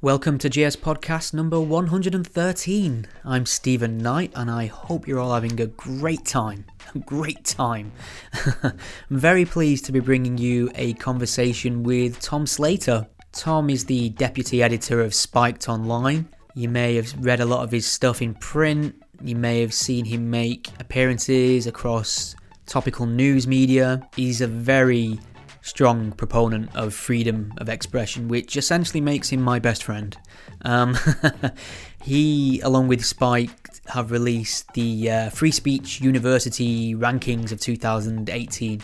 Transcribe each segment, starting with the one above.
Welcome to GS Podcast number 113. I'm Stephen Knight and I hope you're all having a great time. I'm very pleased to be bringing you a conversation with Tom Slater. Tom is the deputy editor of Spiked Online. You may have read a lot of his stuff in print. You may have seen him make appearances across topical news media. He's a very strong proponent of freedom of expression, which essentially makes him my best friend. He, along with Spiked, have released the Free Speech University rankings of 2018.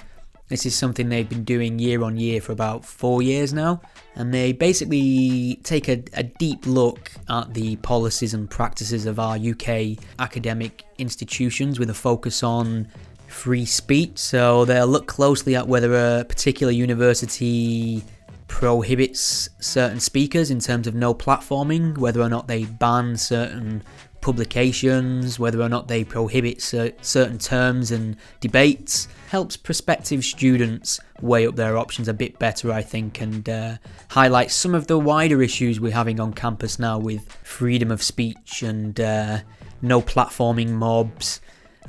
This is something they've been doing year on year for about 4 years now, and they basically take a deep look at the policies and practices of our UK academic institutions with a focus on free speech. So they'll look closely at whether a particular university prohibits certain speakers in terms of no platforming, whether or not they ban certain publications, whether or not they prohibit certain terms and debates. Helps prospective students weigh up their options a bit better, I think, and highlights some of the wider issues we're having on campus now with freedom of speech and no platforming mobs,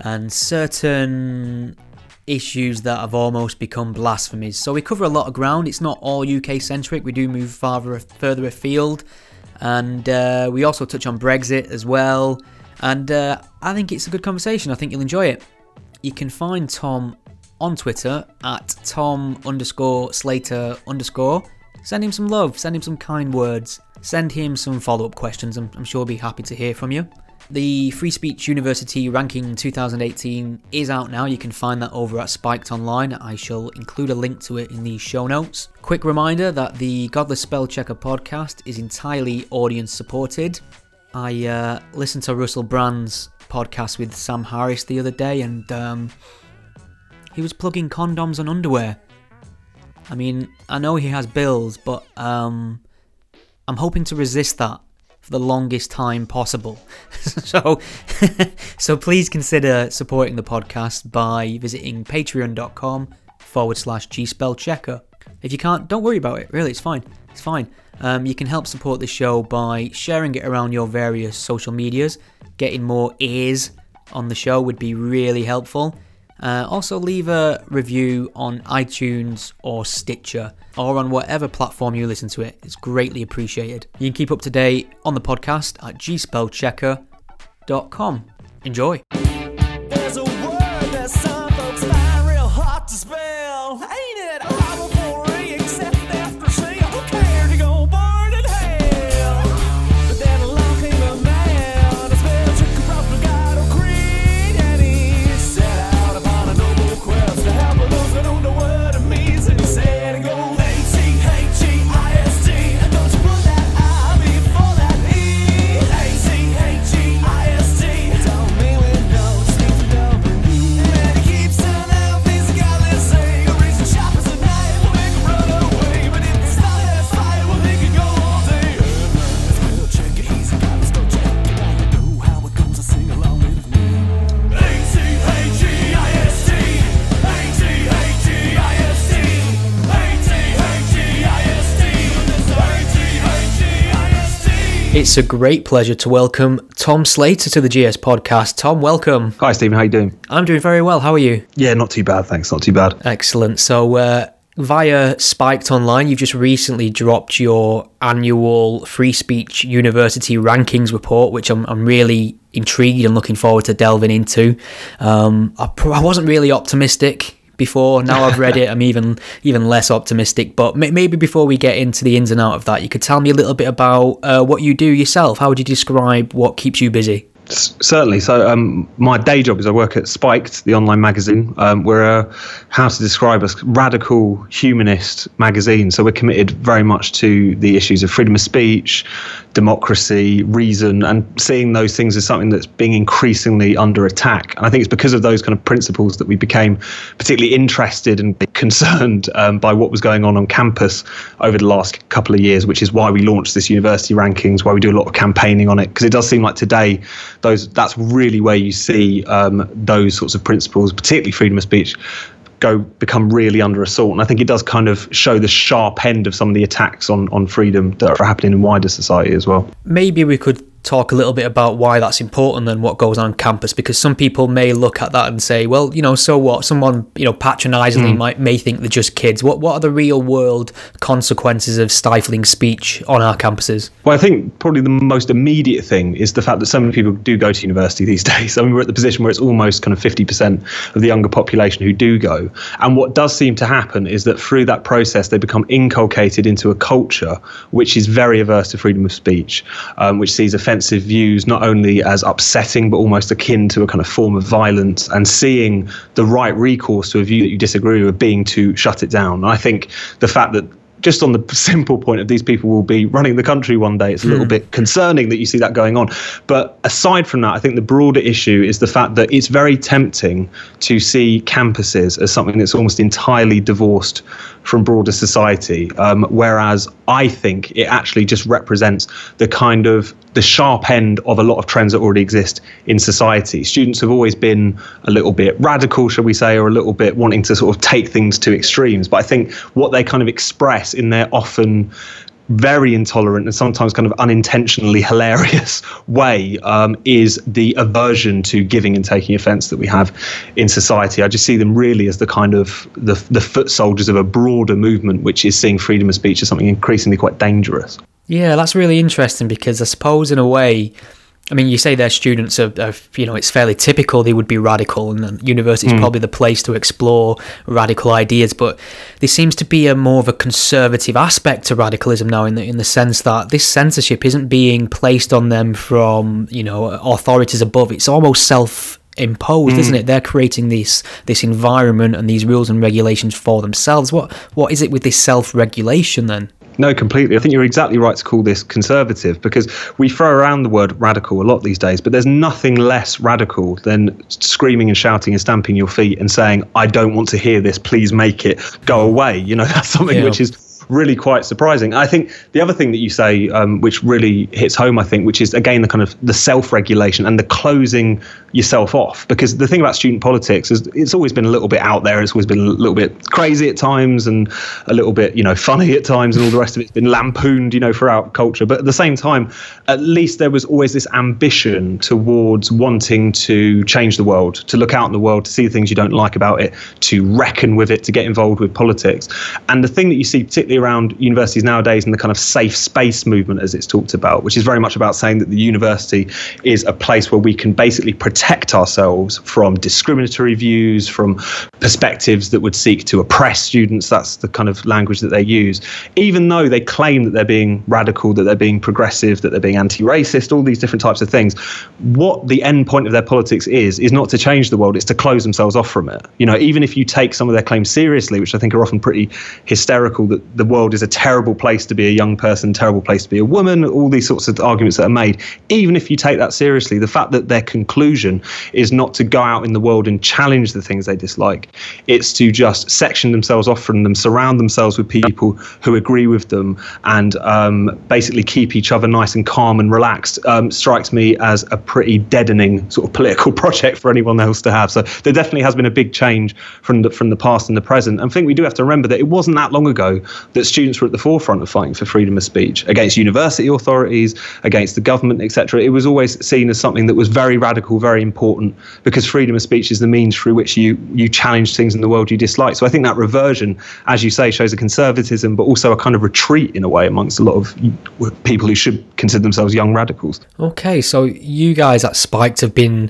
and certain issues that have almost become blasphemies. So we cover a lot of ground. It's not all UK centric. We do move further afield, and we also touch on Brexit as well. And I think it's a good conversation. I think you'll enjoy it. You can find Tom on Twitter at Tom_Slater_. Send him some love. Send him some kind words. Send him some follow-up questions. I'm sure he'll be happy to hear from you. The Free Speech University ranking 2018 is out now. You can find that over at Spiked Online. I shall include a link to it in the show notes. Quick reminder that the Godless Spell Checker podcast is entirely audience supported. I listened to Russell Brand's podcast with Sam Harris the other day, and he was plugging condoms and underwear. I mean, I know he has bills, but I'm hoping to resist that for the longest time possible. So please consider supporting the podcast by visiting patreon.com/gspellchecker. If you can't, don't worry about it. Really, it's fine. You can help support the show by sharing it around your various social medias. Getting more ears on the show would be really helpful. Also leave a review on iTunes or Stitcher, or on whatever platform you listen to it. It's greatly appreciated. You can keep up to date on the podcast at gspellchecker.com. Enjoy. There's a word that some folks find real hard to spell. Ain't it horrible for you, except after seeing who cared to go burn in hell? But then along came a man, a spell checker from the God of Creed, and he set out upon a noble quest to help those that don't know what it means, and he said and go A-T-H-E-I-S-T, and don't you put that I before that E. A-T-H-E-I-S-T, don't mean we don't speak to double E. And he keeps telling out things that God let's say, a reason shoppers at night will make him run away, but if it's not that fight, well he can go all day. Spell checker, he's a God, spell checker, now you know how it goes, I sing along with me. A-T-H-E-I-S-T, A-T-H-E-I-S-T, It's a great pleasure to welcome Tom Slater to the GS podcast. Tom, welcome. Hi, Stephen. How you doing? I'm doing very well. How are you? Yeah, not too bad, thanks. Not too bad. Excellent. So, via Spiked Online, you've just recently dropped your annual Free Speech University rankings report, which I'm really intrigued and looking forward to delving into. I wasn't really optimistic before. Now I've read it, I'm even less optimistic. But maybe before we get into the ins and out of that, you could tell me a little bit about what you do yourself. How would you describe what keeps you busy? Certainly. So my day job is I work at Spiked, the online magazine. We're how to describe us, radical humanist magazine. So we're committed very much to the issues of freedom of speech, democracy, reason, and seeing those things as something that's being increasingly under attack. And I think it's because of those kind of principles that we became particularly interested and concerned by what was going on campus over the last couple of years, which is why we launched this university rankings, why we do a lot of campaigning on it, because it does seem like today that's really where you see those sorts of principles, particularly freedom of speech, become really under assault. And I think it does kind of show the sharp end of some of the attacks on freedom that are happening in wider society as well. Maybe we could talk a little bit about why that's important and what goes on campus, because some people may look at that and say, well, so what? Someone, patronizingly may think they're just kids. What are the real world consequences of stifling speech on our campuses? Well, I think probably the most immediate thing is the fact that so many people do go to university these days. I mean, we're at the position where it's almost kind of 50% of the younger population who do go. And what does seem to happen is that through that process, they become inculcated into a culture which is very averse to freedom of speech, which sees offensive views not only as upsetting but almost akin to a kind of form of violence, and seeing the right recourse to a view that you disagree with being to shut it down. And I think the fact that just on the simple point of these people will be running the country one day, it's a little bit concerning that you see that going on. But aside from that, I think the broader issue is the fact that it's very tempting to see campuses as something that's almost entirely divorced from broader society, whereas I think it actually just represents the sharp end of a lot of trends that already exist in society. Students have always been a little bit radical, shall we say, or a little bit wanting to sort of take things to extremes. But I think what they kind of express in their often very intolerant and sometimes kind of unintentionally hilarious way is the aversion to giving and taking offence that we have in society. I just see them really as the kind of the foot soldiers of a broader movement which is seeing freedom of speech as something increasingly quite dangerous. Yeah, that's really interesting, because I suppose in a way, I mean, you say their students are it's fairly typical they would be radical, and university is probably the place to explore radical ideas, but there seems to be more of a conservative aspect to radicalism now, in the sense that this censorship isn't being placed on them from, authorities above. It's almost self-imposed, isn't it? They're creating this environment and these rules and regulations for themselves. What is it with this self-regulation then? No, completely. I think you're exactly right to call this conservative, because we throw around the word radical a lot these days, but there's nothing less radical than screaming and shouting and stamping your feet and saying, I don't want to hear this, please make it go away. That's something which is really quite surprising. I think the other thing that you say, which really hits home, I think, which is again the kind of the self-regulation and the closing yourself off, because the thing about student politics is it's always been a little bit out there. It's always been a little bit crazy at times and a little bit, funny at times, and all the rest of it's been lampooned, throughout culture. But at the same time, at least there was always this ambition towards wanting to change the world, to look out in the world, to see the things you don't like about it, to reckon with it, to get involved with politics. And the thing that you see particularly around universities nowadays and the kind of safe space movement, as it's talked about, which is very much about saying that the university is a place where we can basically protect ourselves from discriminatory views, from perspectives that would seek to oppress students. That's the kind of language that they use, even though they claim that they're being radical, that they're being progressive, that they're being anti-racist, all these different types of things. What the end point of their politics is not to change the world, it's to close themselves off from it. Even if you take some of their claims seriously, which I think are often pretty hysterical, that the world is a terrible place to be a young person, terrible place to be a woman, all these sorts of arguments that are made. Even if you take that seriously, the fact that their conclusion is not to go out in the world and challenge the things they dislike, it's to just section themselves off from them, surround themselves with people who agree with them, and basically keep each other nice and calm and relaxed, strikes me as a pretty deadening sort of political project for anyone else to have. So there definitely has been a big change from the past and the present. And I think we do have to remember that it wasn't that long ago that students were at the forefront of fighting for freedom of speech against university authorities, against the government, etc. It was always seen as something that was very radical, very important, because freedom of speech is the means through which you challenge things in the world you dislike. So I think that reversion, as you say, shows a conservatism, but also a kind of retreat in a way amongst a lot of people who should consider themselves young radicals. Okay, so you guys at Spiked have been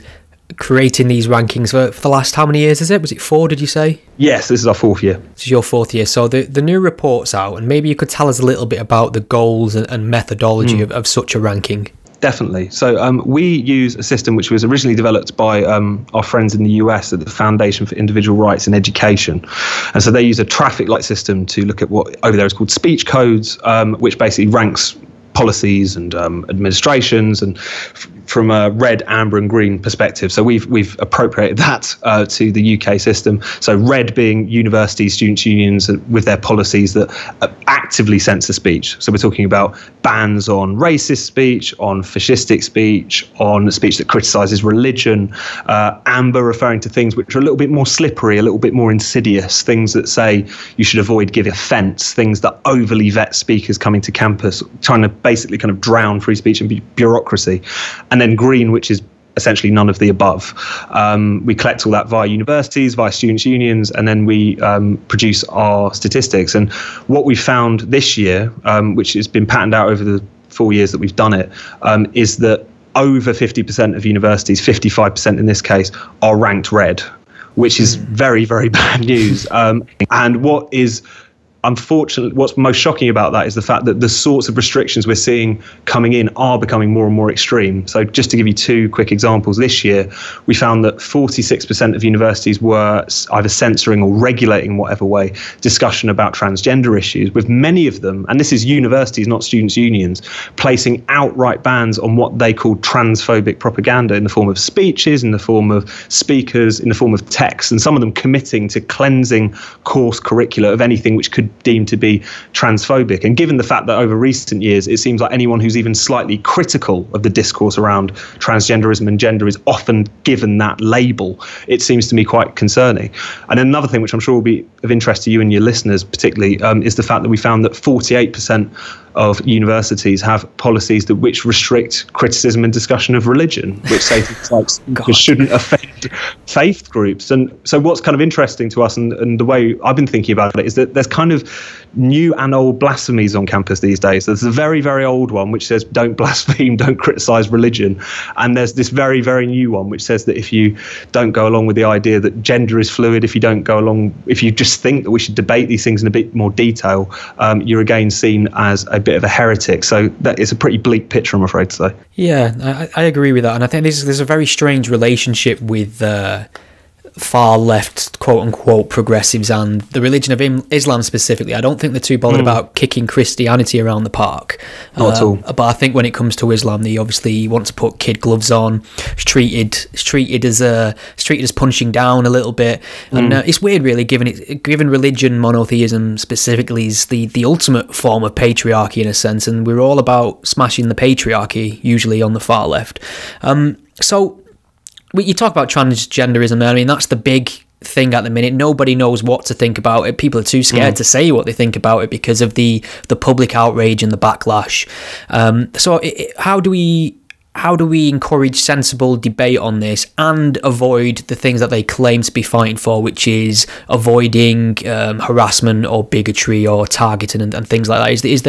creating these rankings for the last, how many years is it? Was it 4, did you say? Yes, this is our 4th year. This is your 4th year. So the new report's out, and maybe you could tell us a little bit about the goals and methodology of such a ranking. Definitely. So we use a system which was originally developed by our friends in the US at the Foundation for Individual Rights in Education. And so they use a traffic light system to look at what over there is called speech codes, which basically ranks policies and administrations and from a red, amber and green perspective. So we've appropriated that to the UK system. So red being universities, students' unions with their policies that actively censor speech. So we're talking about bans on racist speech, on fascistic speech, on speech that criticises religion. Amber referring to things which are a little bit more slippery, a little bit more insidious, things that say you should avoid giving offence, things that overly vet speakers coming to campus, trying to basically kind of drown free speech and bureaucracy. And then green, which is essentially none of the above. We collect all that via universities, via students' unions, and then we produce our statistics. And what we found this year, which has been patterned out over the 4 years that we've done it, is that over 50% of universities, 55% in this case, are ranked red, which is very, very bad news. And what is unfortunately, what's most shocking about that is the fact that the sorts of restrictions we're seeing coming in are becoming more and more extreme. So just to give you two quick examples, this year we found that 46% of universities were either censoring or regulating in whatever way discussion about transgender issues, with many of them, and this is universities, not students' unions, placing outright bans on what they call transphobic propaganda in the form of speeches, in the form of speakers, in the form of text, and some of them committing to cleansing course curricula of anything which could deemed to be transphobic. And given the fact that over recent years it seems like anyone who's even slightly critical of the discourse around transgenderism and gender is often given that label, it seems to me quite concerning. And another thing which I'm sure will be of interest to you and your listeners particularly is the fact that we found that 48% of universities have policies which restrict criticism and discussion of religion, which say things like speakers shouldn't offend faith groups. And so what's kind of interesting to us, and the way I've been thinking about it, is that there's kind of new and old blasphemies on campus these days. There's a very, very old one which says don't blaspheme, don't criticize religion. And there's this very, very new one which says that if you don't go along with the idea that gender is fluid, if you don't go along, if you just think that we should debate these things in a bit more detail, you're again seen as a bit of a heretic. So that is a pretty bleak picture, I'm afraid to say. Yeah, I agree with that. And I think there's a very strange relationship with far left, quote unquote, progressives and the religion of Islam specifically. I don't think they're too bothered about kicking Christianity around the park. Not at all. But I think when it comes to Islam, they obviously want to put kid gloves on. It's treated as punching down a little bit. And it's weird, really, given religion monotheism specifically is the ultimate form of patriarchy in a sense, and we're all about smashing the patriarchy, usually on the far left. So you talk about transgenderism. I mean, that's the big thing at the minute. Nobody knows what to think about it. People are too scared to say what they think about it because of the public outrage and the backlash. So how do we encourage sensible debate on this and avoid the things that they claim to be fighting for, which is avoiding harassment or bigotry or targeting and things like that? Is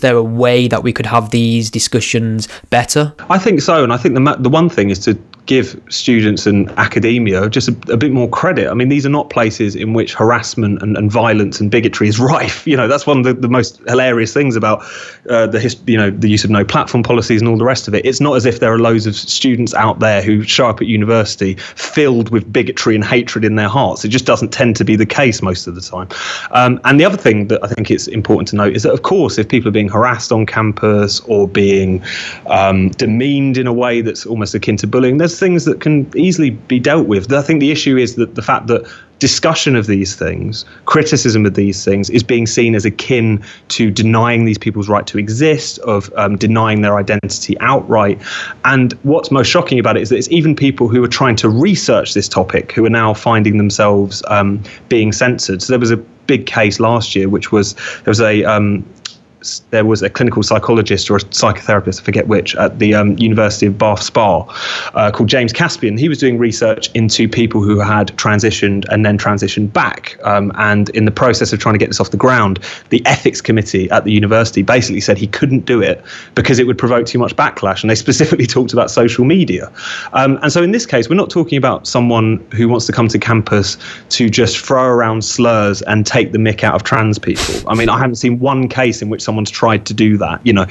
there a way that we could have these discussions better? I think so, and I think the one thing is to give students and academia just a bit more credit. I mean, these are not places in which harassment and violence and bigotry is rife. You know, that's one of the most hilarious things about the use of no platform policies and all the rest of it. It's not as if there are loads of students out there who show up at university filled with bigotry and hatred in their hearts. It just doesn't tend to be the case most of the time. And the other thing that I think it's important to note is that, of course, if people are being harassed on campus or being demeaned in a way that's almost akin to bullying, there's things that can easily be dealt with. I think the issue is that the fact that discussion of these things, criticism of these things, is being seen as akin to denying these people's right to exist, of denying their identity outright. And what's most shocking about it is that it's even people who are trying to research this topic who are now finding themselves being censored. So there was a big case last year, which was there was a clinical psychologist or a psychotherapist, I forget which, at the University of Bath Spa called James Caspian. He was doing research into people who had transitioned and then transitioned back. And in the process of trying to get this off the ground, the ethics committee at the university basically said he couldn't do it because it would provoke too much backlash. And they specifically talked about social media. And so in this case, we're not talking about someone who wants to come to campus to just throw around slurs and take the mick out of trans people. I mean, I haven't seen one case in which someone someone's tried to do that, you know.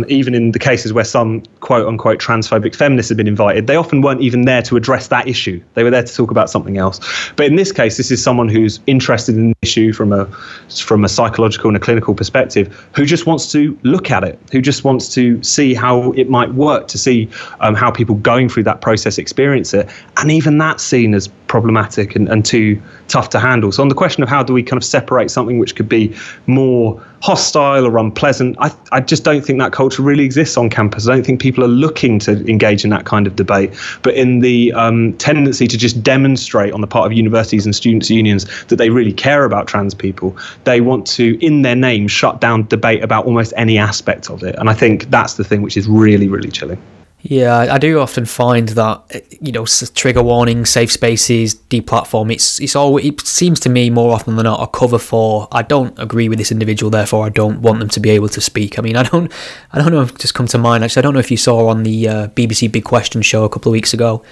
Even in the cases where some quote unquote transphobic feminists have been invited, they often weren't even there to address that issue. They were there to talk about something else. But in this case, this is someone who's interested in the issue from a psychological and a clinical perspective, who just wants to look at it, who just wants to see how it might work, to see how people going through that process experience it. And even that's seen as problematic and too tough to handle. So on the question of how do we kind of separate something which could be more hostile or unpleasant, I just don't think that culture really exists on campus. I don't think people are looking to engage in that kind of debate. But in the tendency to just demonstrate on the part of universities and students' unions that they really care about trans people, they want to, in their name, shut down debate about almost any aspect of it. And I think that's the thing which is really, really chilling. Yeah, I do often find that, you know, trigger warning, safe spaces, deplatform, it seems to me more often than not a cover for, I don't agree with this individual, therefore I don't want them to be able to speak. I mean, I don't know if it's just come to mind, actually, I don't know if you saw on the BBC Big Question show a couple of weeks ago,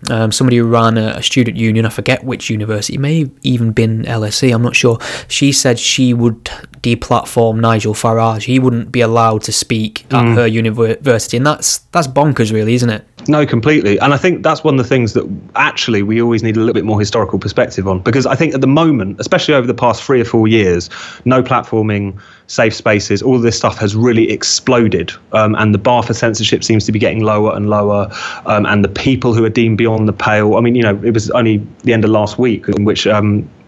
somebody who ran a student union, I forget which university, it may have even been LSE, I'm not sure. She said she would deplatform Nigel Farage. He wouldn't be allowed to speak at her university, and that's bonkers, really, isn't it? No, completely. And I think that's one of the things that actually we always need a little bit more historical perspective on, because I think at the moment, especially over the past 3 or 4 years, no platforming, safe spaces, all of this stuff has really exploded, and the bar for censorship seems to be getting lower and lower, and the people who are deemed beyond the pale, I mean, you know, it was only the end of last week in which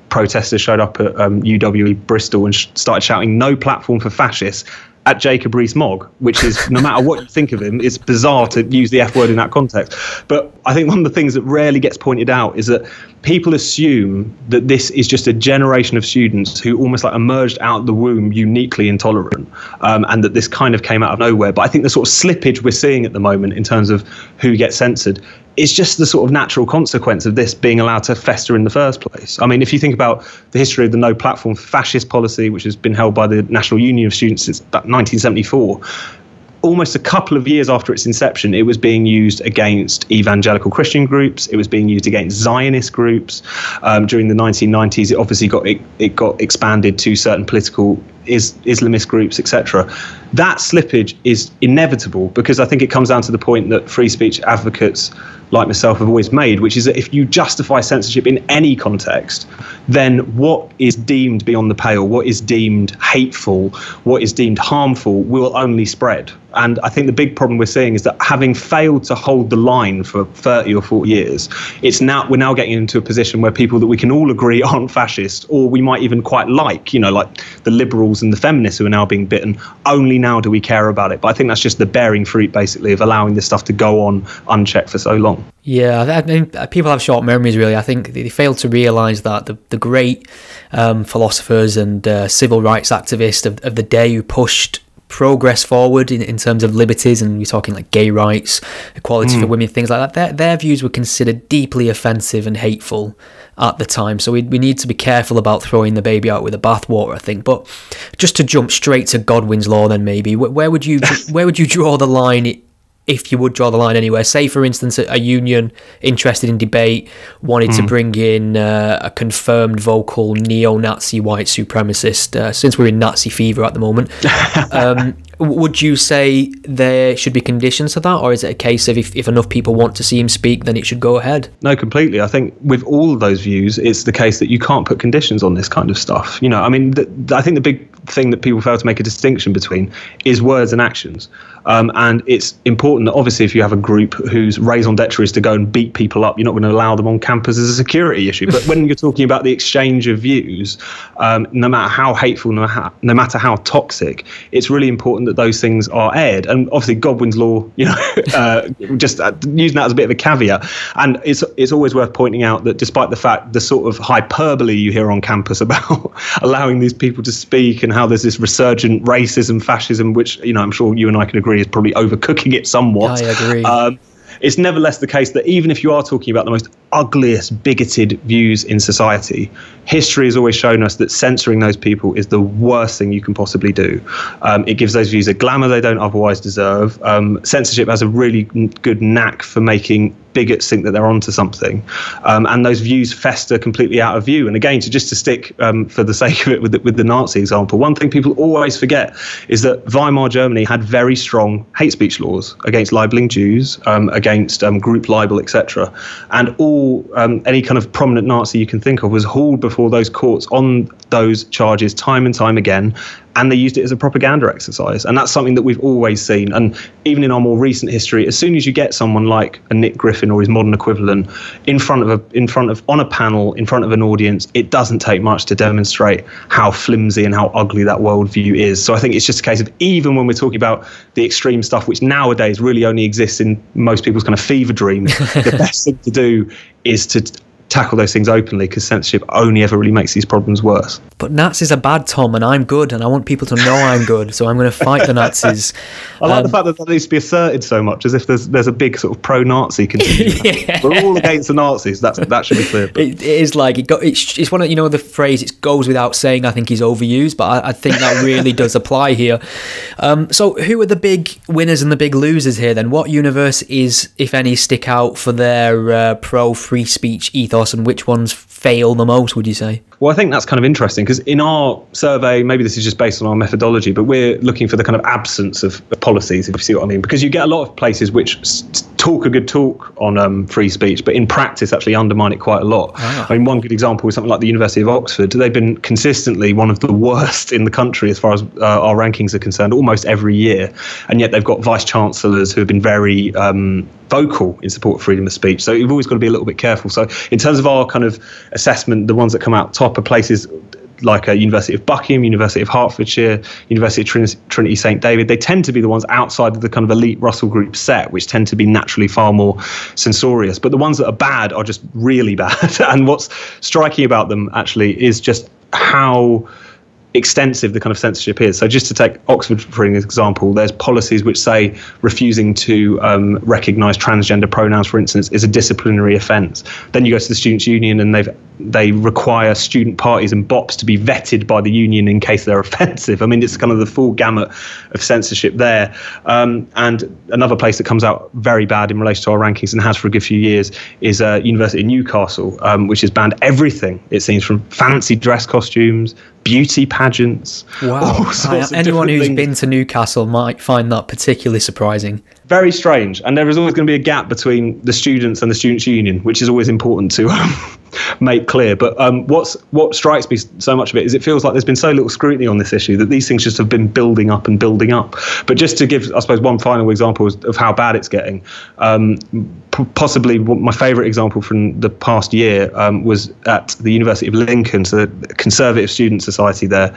protesters showed up at UWE Bristol and started shouting "No platform for fascists" at Jacob Rees-Mogg, which is, no matter what you think of him, it's bizarre to use the F word in that context. But I think one of the things that rarely gets pointed out is that people assume that this is just a generation of students who almost like emerged out of the womb uniquely intolerant, and that this kind of came out of nowhere. But I think the sort of slippage we're seeing at the moment in terms of who gets censored is just the sort of natural consequence of this being allowed to fester in the first place. I mean, if you think about the history of the no platform for fascist policy, which has been held by the National Union of Students since 1974, almost a couple of years after its inception, it was being used against evangelical Christian groups. It was being used against Zionist groups. During the 1990s, it obviously got expanded to certain political Islamist groups, etc. That slippage is inevitable, because I think it comes down to the point that free speech advocates like myself have always made, which is that if you justify censorship in any context, then what is deemed beyond the pale, what is deemed hateful, what is deemed harmful will only spread. And I think the big problem we're seeing is that having failed to hold the line for 30 or 40 years, we're now getting into a position where people that we can all agree aren't fascist, or we might even quite like, you know, like the liberals and the feminists who are now being bitten, only now do we care about it. But I think that's just the bearing fruit, basically, of allowing this stuff to go on unchecked for so long. Yeah, I mean, people have short memories, really. I think they fail to realise that the great philosophers and civil rights activists of the day who pushed progress forward in terms of liberties, and we're talking like gay rights, equality for women, things like that, their views were considered deeply offensive and hateful at the time. So we need to be careful about throwing the baby out with the bathwater, I think. But just to jump straight to Godwin's law, then maybe where would you draw the line, if you would draw the line anywhere? Say, for instance, a union interested in debate wanted to bring in a confirmed vocal neo-Nazi white supremacist, since we're in Nazi fever at the moment. Would you say there should be conditions to that, or is it a case of if enough people want to see him speak, then it should go ahead? No, completely. I think with all of those views, it's the case that you can't put conditions on this kind of stuff. You know, I mean, I think the big thing that people fail to make a distinction between is words and actions. And it's important that obviously if you have a group whose raison d'etre is to go and beat people up, you're not going to allow them on campus as a security issue. But when you're talking about the exchange of views, no matter how hateful, no matter how toxic, it's really important that those things are aired. And obviously Godwin's law, you know, just using that as a bit of a caveat. And it's always worth pointing out that despite the fact the sort of hyperbole you hear on campus about allowing these people to speak and how there's this resurgent racism, fascism, which, you know, I'm sure you and I can agree is probably overcooking it somewhat. I agree. It's nevertheless the case that even if you are talking about the most ugliest, bigoted views in society, history has always shown us that censoring those people is the worst thing you can possibly do. It gives those views a glamour they don't otherwise deserve. Censorship has a really good knack for making bigots think that they're onto something, and those views fester completely out of view. And again, just to stick for the sake of it with the Nazi example, one thing people always forget is that Weimar Germany had very strong hate speech laws against libeling Jews, against group libel, etc. And any kind of prominent Nazi you can think of was hauled before those courts on those charges time and time again, and they used it as a propaganda exercise. And that's something that we've always seen. And even in our more recent history, as soon as you get someone like a Nick Griffin or his modern equivalent on a panel in front of an audience, it doesn't take much to demonstrate how flimsy and how ugly that worldview is. So I think it's just a case of, even when we're talking about the extreme stuff, which nowadays really only exists in most people's kind of fever dreams, the best thing to do is to tackle those things openly, because censorship only ever really makes these problems worse. But Nazis are bad, Tom, and I'm good, and I want people to know I'm good, so I'm going to fight the Nazis. I like the fact that needs to be asserted so much, as if there's a big sort of pro-Nazi contingent. Yeah. We're all against the Nazis. That should be clear. It is like it's one of, the phrase, it goes without saying, I think is overused, but I think that really does apply here. So who are the big winners and the big losers here then? What universities, if any, stick out for their pro-free speech ethos, and which ones fail the most, would you say? Well, I think that's kind of interesting, because in our survey, maybe this is just based on our methodology, but we're looking for the kind of absence of policies, if you see what I mean, because you get a lot of places which talk a good talk on free speech, but in practice actually undermine it quite a lot. I mean, one good example is something like the University of Oxford. They've been consistently one of the worst in the country as far as our rankings are concerned, almost every year, and yet they've got vice-chancellors who have been very vocal in support of freedom of speech. So you've always got to be a little bit careful. So in terms of our kind of assessment, the ones that come out top are places like University of Buckingham, University of Hertfordshire, University of Trinity St David. They tend to be the ones outside of the kind of elite Russell Group set, which tend to be naturally far more censorious. But the ones that are bad are just really bad. And what's striking about them actually is just how extensive the kind of censorship is. So just to take Oxford for an example, there's policies which say refusing to recognise transgender pronouns, for instance, is a disciplinary offence. Then you go to the Students' Union and they require student parties and BOPs to be vetted by the union in case they're offensive. I mean, it's kind of the full gamut of censorship there. And another place that comes out very bad in relation to our rankings, and has for a good few years, is University of Newcastle, which has banned everything, it seems, from fancy dress costumes, beauty pageants. Wow. Anyone who's been to Newcastle might find that particularly surprising. Very strange. And there is always going to be a gap between the students and the Students' Union, which is always important to make clear. But what strikes me so much of it is it feels like there's been so little scrutiny on this issue that these things just have been building up and building up. But just to give, I suppose, one final example of how bad it's getting, possibly my favourite example from the past year was at the University of Lincoln, so the Conservative Student Society there.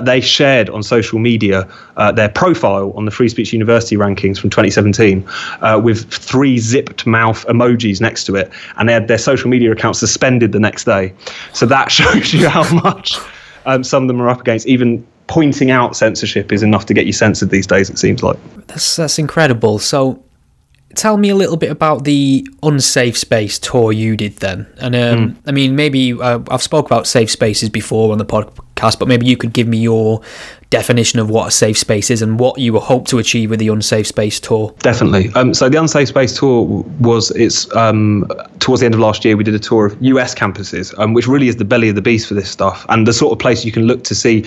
They shared on social media their profile on the Free Speech University rankings from 2017 with 3 zipped mouth emojis next to it, and they had their social media accounts suspended the next day. So that shows you how much some of them are up against. Even pointing out censorship is enough to get you censored these days, it seems like. That's incredible. So tell me a little bit about the Unsafe Space tour you did then. And I mean, maybe I've spoke about safe spaces before on the podcast, but maybe you could give me your definition of what a safe space is and what you hope to achieve with the Unsafe Space tour. Definitely. So the Unsafe Space tour was, towards the end of last year, we did a tour of US campuses, which really is the belly of the beast for this stuff, and the sort of place you can look to see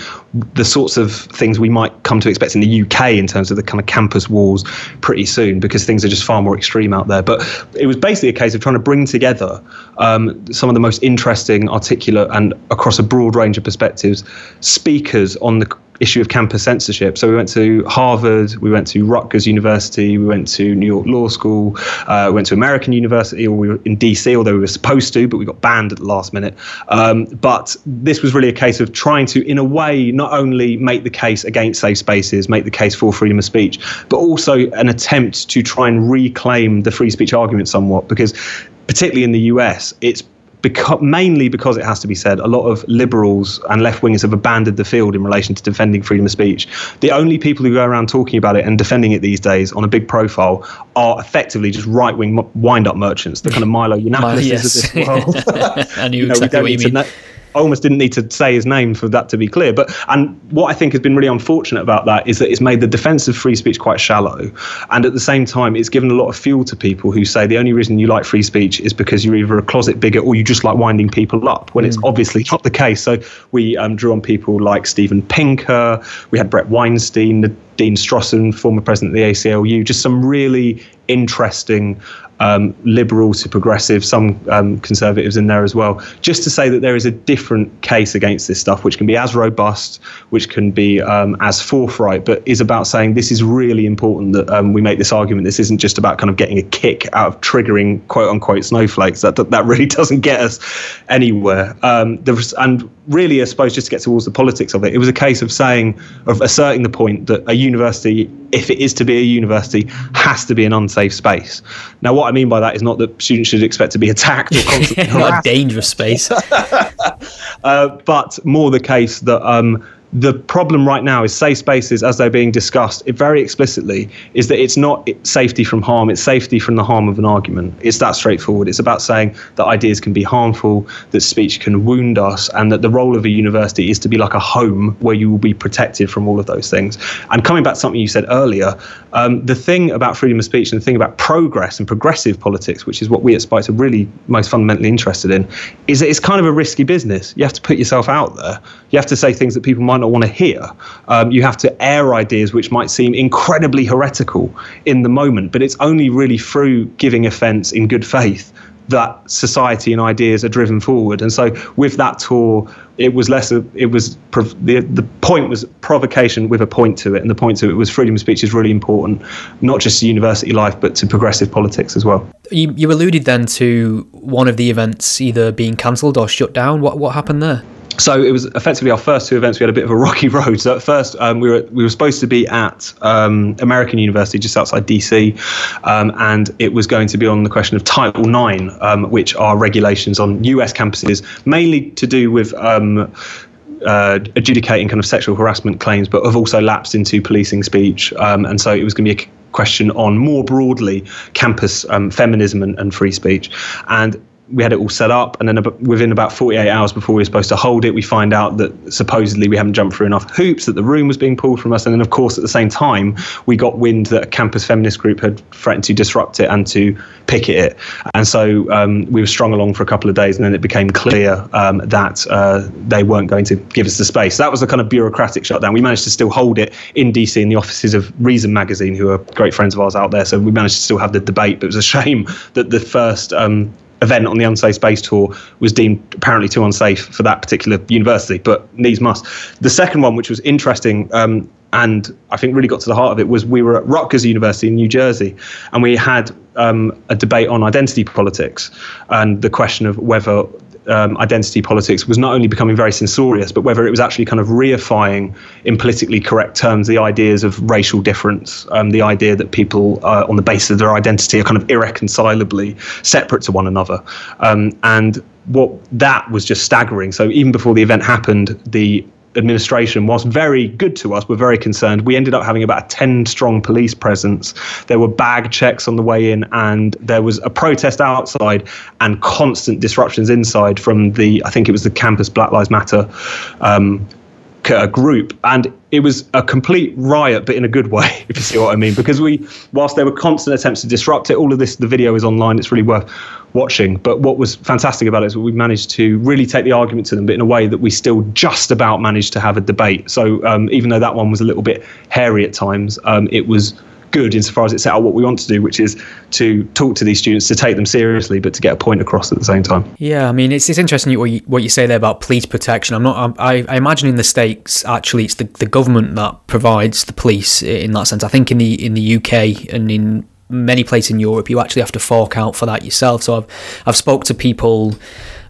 the sorts of things we might come to expect in the UK in terms of the kind of campus wars pretty soon, because things are just far more extreme out there. But it was basically a case of trying to bring together some of the most interesting, articulate, and across a broad range of perspectives, speakers on the issue of campus censorship. So we went to Harvard, we went to Rutgers University, we went to New York Law School, we went to American University, or we were in DC, although we were supposed to, but we got banned at the last minute. But this was really a case of trying to, in a way, not only make the case against safe spaces, make the case for freedom of speech, but also an attempt to try and reclaim the free speech argument somewhat, because particularly in the US, it's mainly because, it has to be said, a lot of liberals and left-wingers have abandoned the field in relation to defending freedom of speech. The only people who go around talking about it and defending it these days on a big profile are effectively just right-wing wind-up merchants, the kind of Milo Yiannopoulos of this world. I knew exactly what you mean. I almost didn't need to say his name for that to be clear. And what I think has been really unfortunate about that is that it's made the defence of free speech quite shallow. And at the same time, it's given a lot of fuel to people who say the only reason you like free speech is because you're either a closet bigot or you just like winding people up, when it's obviously not the case. So we drew on people like Steven Pinker, we had Brett Weinstein, Dean Strossen, former president of the ACLU, just some really interesting liberal to progressive, some conservatives in there as well, just to say that there is a different case against this stuff, which can be as robust, which can be as forthright, but is about saying this is really important that we make this argument. This isn't just about kind of getting a kick out of triggering quote unquote snowflakes. That really doesn't get us anywhere. And really, I suppose, just to get towards the politics of it, it was a case of asserting the point that a university, if it is to be a university, has to be an unsafe space. Now, what I mean by that is not that students should expect to be attacked or constantly harassed. Not a dangerous space. But more the case that the problem right now is safe spaces, as they're being discussed very explicitly, is that it's not safety from harm, it's safety from the harm of an argument. It's that straightforward. It's about saying that ideas can be harmful, that speech can wound us, and that the role of a university is to be like a home where you will be protected from all of those things. And coming back to something you said earlier, the thing about freedom of speech and the thing about progress and progressive politics, which is what we at Spikes are really most fundamentally interested in, is that it's kind of a risky business. You have to put yourself out there. You have to say things that people might not want to hear. You have to air ideas which might seem incredibly heretical in the moment, but it's only really through giving offence in good faith that society and ideas are driven forward. And so with that tour, the point was provocation with a point to it, and the point to it was freedom of speech is really important, not just to university life, but to progressive politics as well. You alluded then to one of the events either being cancelled or shut down. What happened there? So it was effectively our first two events. We had a bit of a rocky road. So at first, we were supposed to be at American University, just outside DC, and it was going to be on the question of Title IX, which are regulations on US campuses, mainly to do with adjudicating kind of sexual harassment claims, but have also lapsed into policing speech. And so it was going to be a question on, more broadly, campus feminism and free speech. And we had it all set up, and then within about 48 hours before we were supposed to hold it, we find out that supposedly we haven't jumped through enough hoops, that the room was being pulled from us. And then, of course, at the same time, we got wind that a campus feminist group had threatened to disrupt it and to picket it. And so we were strung along for a couple of days, and then it became clear that they weren't going to give us the space. So that was a kind of bureaucratic shutdown. We managed to still hold it in DC in the offices of Reason magazine, who are great friends of ours out there. So we managed to still have the debate, but it was a shame that the first event on the Unsafe Space Tour was deemed apparently too unsafe for that particular university, but needs must. The second one, which was interesting, and I think really got to the heart of it, was we were at Rutgers University in New Jersey, and we had a debate on identity politics and the question of whether identity politics was not only becoming very censorious, but whether it was actually kind of reifying in politically correct terms the ideas of racial difference, the idea that people on the basis of their identity are kind of irreconcilably separate to one another. And what that was just staggering. So even before the event happened, the administration was very good to us. We're very concerned. We ended up having about a 10-strong police presence. There were bag checks on the way in, and there was a protest outside and constant disruptions inside from I think it was the Campus Black Lives Matter group. And it was a complete riot, but in a good way, if you see what I mean, because whilst there were constant attempts to disrupt it, all of this, the video is online, it's really worth watching. But what was fantastic about it is that we managed to really take the argument to them, but in a way that we still just about managed to have a debate. So even though that one was a little bit hairy at times, it was good insofar as it set out what we want to do, which is to talk to these students, to take them seriously, but to get a point across at the same time. Yeah, I mean, it's interesting what you say there about police protection. I imagine in the States, actually, it's the government that provides the police in that sense. I think in the UK and in many places in Europe, you actually have to fork out for that yourself. So I've spoke to people,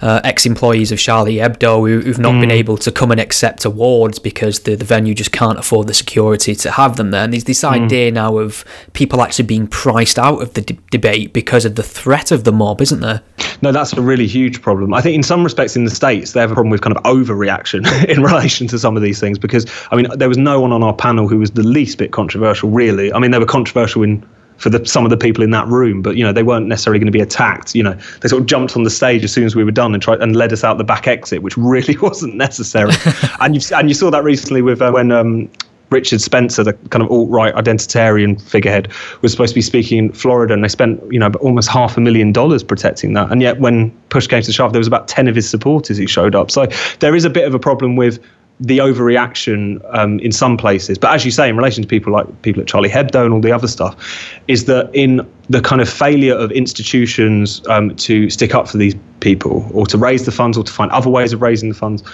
ex-employees of Charlie Hebdo, who've not been able to come and accept awards because the venue just can't afford the security to have them there. And there's this idea now of people actually being priced out of the debate because of the threat of the mob, isn't there? No, that's a really huge problem. I think in some respects in the States, they have a problem with kind of overreaction in relation to some of these things, because, I mean, there was no one on our panel who was the least bit controversial, really. I mean, they were controversial in for some of the people in that room, but they weren't necessarily going to be attacked. They sort of jumped on the stage as soon as we were done and led us out the back exit, which really wasn't necessary. and you saw that recently with when Richard Spencer, the kind of alt-right identitarian figurehead, was supposed to be speaking in Florida, and they spent almost $500,000 protecting that. And yet when push came to shove, there was about 10 of his supporters who showed up. So there is a bit of a problem with the overreaction in some places. But as you say, in relation to people at Charlie Hebdo and all the other stuff, is that in the kind of failure of institutions to stick up for these people, or to raise the funds, or to find other ways of raising the funds,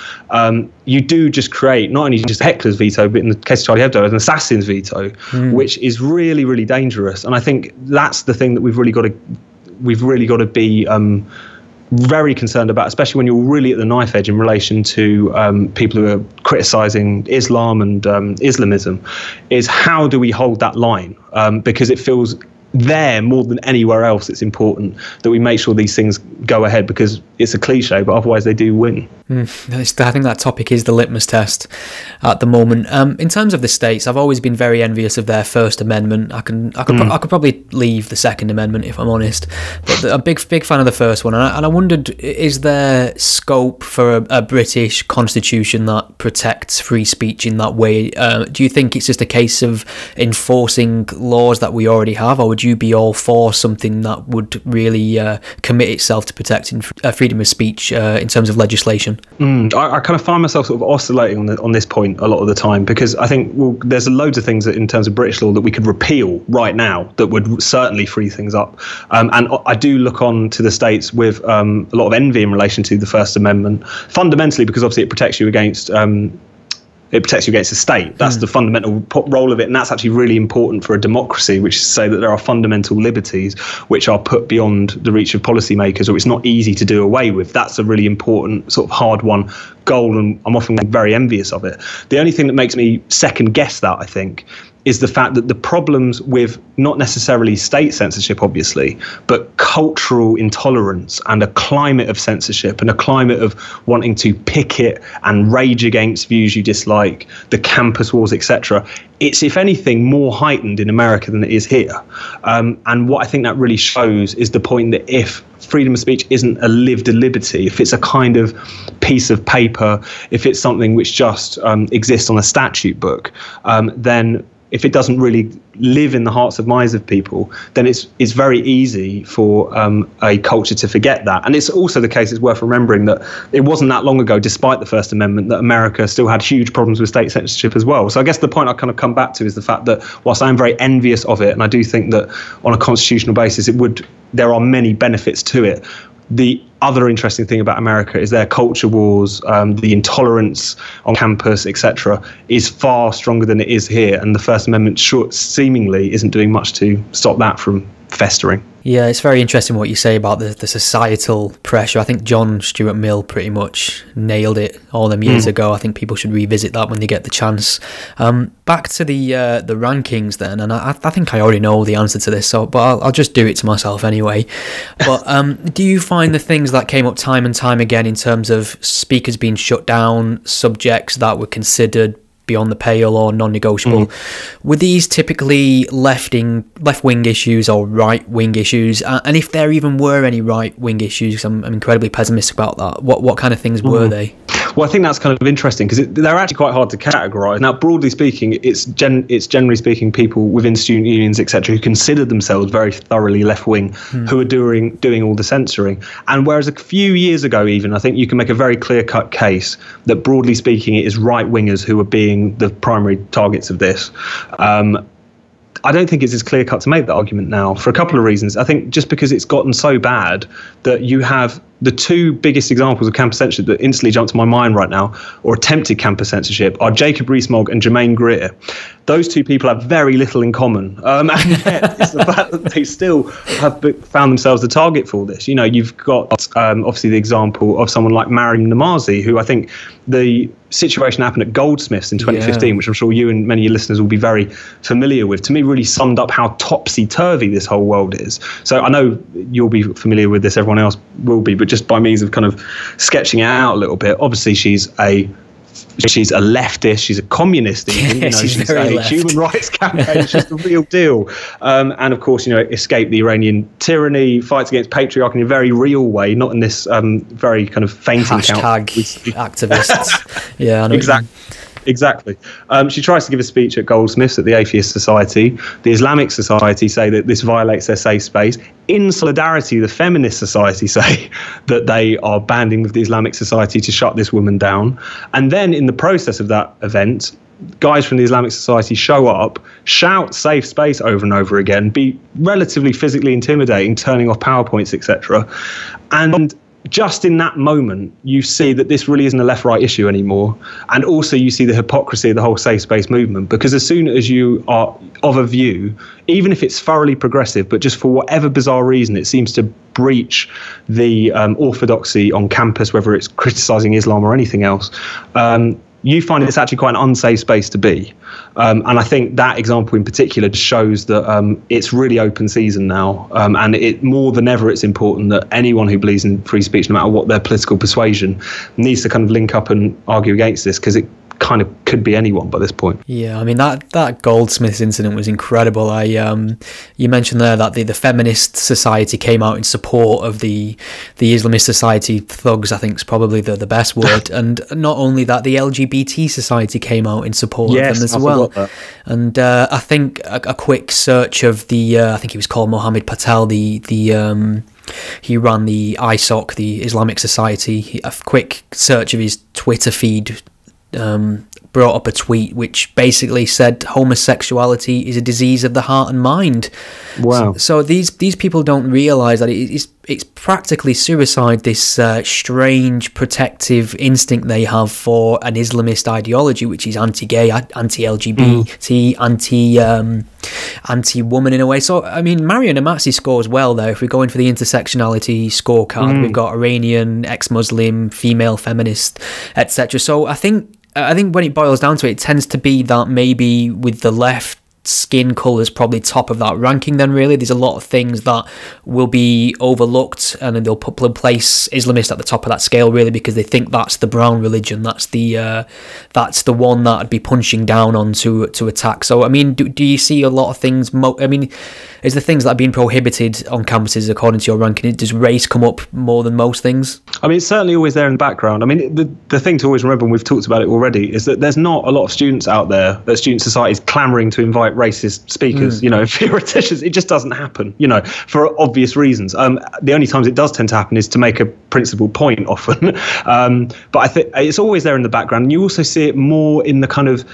you do just create not only just a heckler's veto, but in the case of Charlie Hebdo, an assassin's veto, which is really, really dangerous. And I think that's the thing that we've really got to be very concerned about, especially when you're really at the knife edge in relation to people who are criticising Islam and Islamism, is how do we hold that line? Because it feels there more than anywhere else, it's important that we make sure these things go ahead, because it's a cliche, but otherwise they do win. I think that topic is the litmus test at the moment. In terms of the states, I've always been very envious of their First Amendment. I could probably leave the Second Amendment if I'm honest, but a big fan of the first one. And I wondered, is there scope for a British constitution that protects free speech in that way? Do you think it's just a case of enforcing laws that we already have, or would you be all for something that would really commit itself to protecting freedom of speech in terms of legislation? I kind of find myself sort of oscillating on this point a lot of the time, because I think there's loads of things that, in terms of British law, that we could repeal right now that would certainly free things up. And I do look on to the States with a lot of envy in relation to the First Amendment, fundamentally because obviously it protects you against the state. That's the fundamental role of it, and that's actually really important for a democracy, which is to say that there are fundamental liberties which are put beyond the reach of policymakers, or it's not easy to do away with. That's a really important sort of hard-won goal, and I'm often very envious of it. The only thing that makes me second guess that, I think, is the fact that the problems with not necessarily state censorship, obviously, but cultural intolerance and a climate of censorship and a climate of wanting to picket and rage against views you dislike, the campus wars, etc., it's, if anything, more heightened in America than it is here. And what I think that really shows is the point that if freedom of speech isn't a lived liberty, if it's a kind of piece of paper, if it's something which just exists on a statute book, then if it doesn't really live in the hearts and minds of people, then it's very easy for a culture to forget that. And it's also the case, it's worth remembering, that it wasn't that long ago, despite the First Amendment, that America still had huge problems with state censorship as well. So I guess the point I kind of come back to is the fact that whilst I'm very envious of it, and I do think that on a constitutional basis there are many benefits to it, the other interesting thing about America is their culture wars, the intolerance on campus, etc., is far stronger than it is here. And the First Amendment seemingly isn't doing much to stop that from festering. Yeah, it's very interesting what you say about the societal pressure. I think John Stuart Mill pretty much nailed it all them years ago. I think people should revisit that when they get the chance. Back to the rankings then, and I think I already know the answer to this, but I'll just do it to myself anyway. But do you find the things that came up time and time again in terms of speakers being shut down, subjects that were considered beyond the pale or non-negotiable, were these typically left-wing issues or right-wing issues? And if there even were any right-wing issues, I'm incredibly pessimistic about that, what kind of things were they? Well, I think that's kind of interesting, because they're actually quite hard to categorise. Now, broadly speaking, it's generally speaking people within student unions, etc., who consider themselves very thoroughly left-wing, who are doing all the censoring. And whereas a few years ago even, I think you can make a very clear-cut case that, broadly speaking, it is right-wingers who are being the primary targets of this. I don't think it's as clear-cut to make that argument now, for a couple of reasons. I think just because it's gotten so bad that you have the two biggest examples of campus censorship that instantly jump to my mind right now, or attempted campus censorship, are Jacob Rees-Mogg and Jermaine Greer. Those two people have very little in common. And yet it's the fact that they still have found themselves the target for this. You've got obviously the example of someone like Mariam Namazi, who I think the situation happened at Goldsmiths in 2015, which I'm sure you and many of your listeners will be very familiar with, to me really summed up how topsy-turvy this whole world is. So I know you'll be familiar with this, everyone else will be, but just by means of kind of sketching it out a little bit, obviously she's a she's a leftist, she's a communist even, you know, she's a human rights campaign, she's the real deal. And of course, you know, escaped the Iranian tyranny, fights against patriarchy in a very real way, not in this very kind of fainting hashtag activists. Yeah, I know Exactly. She tries to give a speech at Goldsmiths at the Atheist Society. The Islamic Society say that this violates their safe space. In solidarity, the Feminist Society say that they are banding with the Islamic Society to shut this woman down. And then in the process of that event, guys from the Islamic Society show up, shout safe space over and over again, be relatively physically intimidating, turning off PowerPoints, etc. And just in that moment, you see that this really isn't a left-right issue anymore. And also you see the hypocrisy of the whole safe space movement, because as soon as you are of a view, even if it's thoroughly progressive, but just for whatever bizarre reason, it seems to breach the orthodoxy on campus, whether it's criticizing Islam or anything else, you find it's actually quite an unsafe space to be. And I think that example in particular shows that it's really open season now. And it more than ever, it's important that anyone who believes in free speech, no matter what their political persuasion, needs to kind of link up and argue against this, because it kind of could be anyone by this point. Yeah, I mean, that Goldsmiths incident was incredible. You mentioned there that the Feminist Society came out in support of the Islamist Society thugs, I think is probably the best word. And not only that, the LGBT Society came out in support of them as well. And I think a quick search of I think he was called Mohammed Patel, he ran the ISOC, the Islamic Society. A quick search of his Twitter feed brought up a tweet which basically said homosexuality is a disease of the heart and mind. Wow. So these people don't realise that it's practically suicide, this strange protective instinct they have for an Islamist ideology, which is anti-gay, anti-LGBT, anti-woman in a way. So, I mean, Marion Amatsi scores well there. If we're going for the intersectionality scorecard, we've got Iranian, ex-Muslim, female feminist, etc. So I think when it boils down to it, it tends to be that maybe with the left, skin colour's probably top of that ranking then, really. There's a lot of things that will be overlooked, and then they'll place Islamist at the top of that scale, really, because they think that's the brown religion, that's the one that would be punching down on to attack. So, I mean, do you see a lot of things, I mean, is the things that are being prohibited on campuses according to your ranking, does race come up more than most things? I mean, it's certainly always there in the background. I mean, the thing to always remember, and we've talked about it already, is that there's not a lot of students out there, that student society is clamouring to invite racist speakers, you know, theoreticians. It just doesn't happen, you know, for obvious reasons. The only times it does tend to happen is to make a principal point often. But I think it's always there in the background. And you also see it more in the kind of